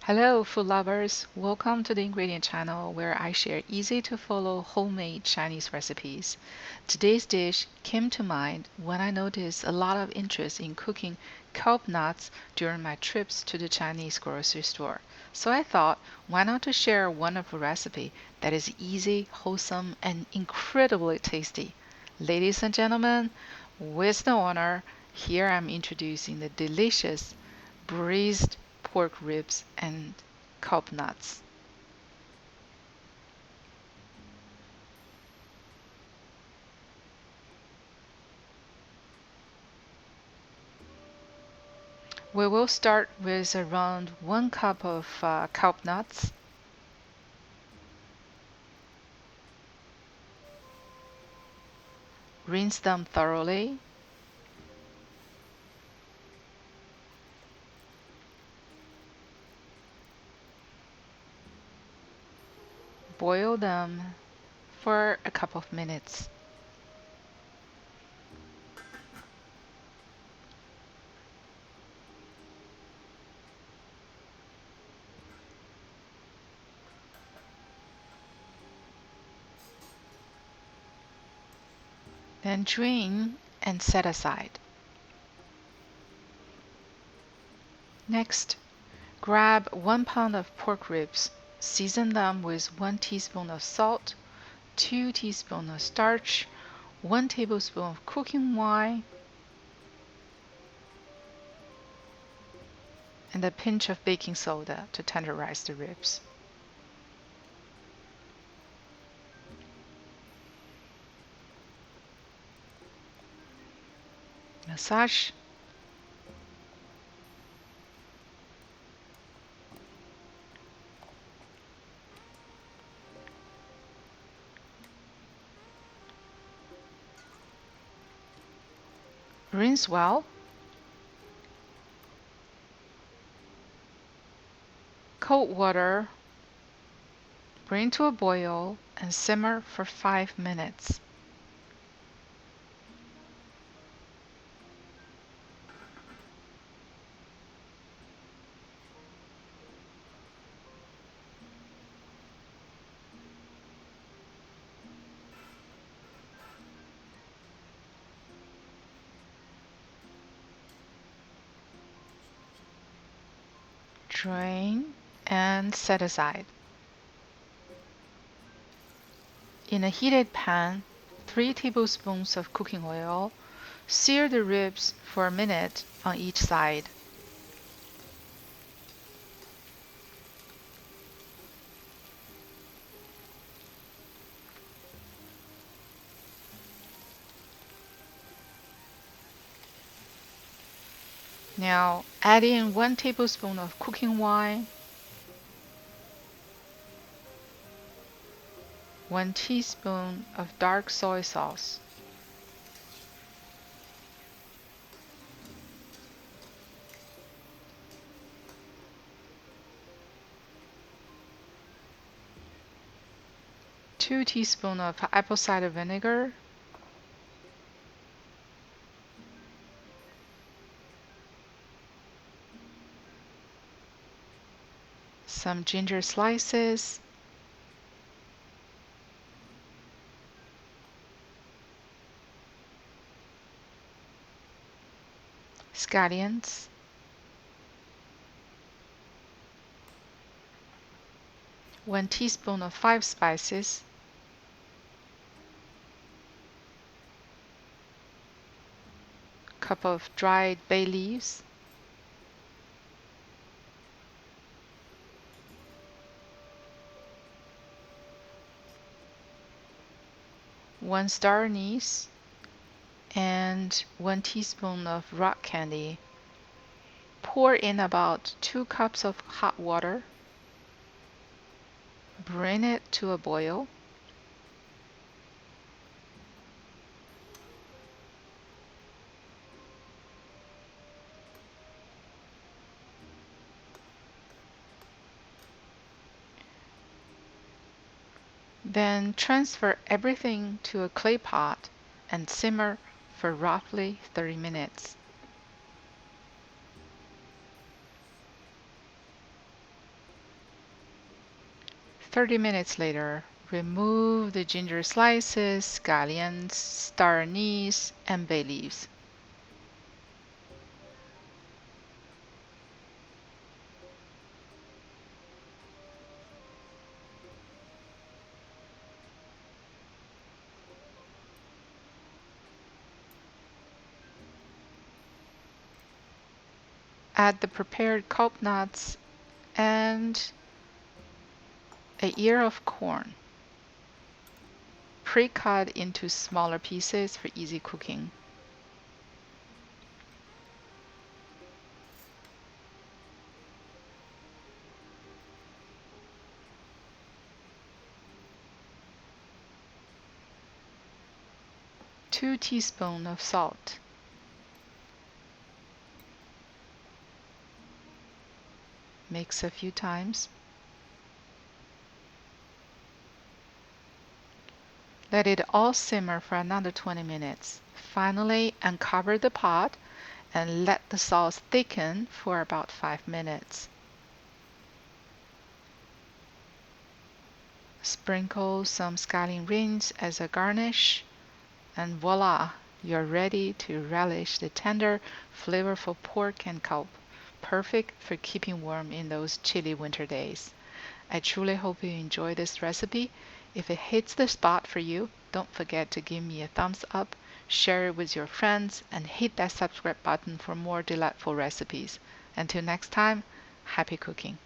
Hello, food lovers! Welcome to the ingredient channel where I share easy to follow homemade Chinese recipes. Today's dish came to mind when I noticed a lot of interest in cooking kelp nuts during my trips to the Chinese grocery store. So I thought, why not to share one of a recipe that is easy, wholesome, and incredibly tasty. Ladies and gentlemen, with the honor, here I'm introducing the delicious braised pork ribs and kelp nuts. We will start with around 1 cup of kelp nuts. Rinse them thoroughly. Boil them for a couple of minutes. Then drain and set aside. Next, grab 1 pound of pork ribs. Season them with 1 teaspoon of salt, 2 teaspoons of starch, 1 tablespoon of cooking wine, and a pinch of baking soda to tenderize the ribs. Massage. Rinse well. Cold water. Bring to a boil and simmer for 5 minutes. Drain and set aside. In a heated pan, 3 tablespoons of cooking oil. Sear the ribs for a minute on each side. Now add in 1 tablespoon of cooking wine, 1 teaspoon of dark soy sauce, two teaspoons of apple cider vinegar, some ginger slices, scallions, 1 teaspoon of 5 spices, cup of dried bay leaves, 1 star anise, and 1 teaspoon of rock candy. Pour in about 2 cups of hot water. Bring it to a boil. Then transfer everything to a clay pot and simmer for roughly 30 minutes. 30 minutes later, remove the ginger slices, scallions, star anise, and bay leaves. Add the prepared kelp knots and a ear of corn, pre-cut into smaller pieces for easy cooking. Two teaspoons of salt. Mix a few times. Let it all simmer for another 20 minutes. Finally, uncover the pot and let the sauce thicken for about 5 minutes. Sprinkle some scallion rings as a garnish, and voila! You're ready to relish the tender, flavorful pork and kelp, perfect for keeping warm in those chilly winter days. I truly hope you enjoy this recipe. If it hits the spot for you, don't forget to give me a thumbs up, share it with your friends, and hit that subscribe button for more delightful recipes. Until next time, happy cooking!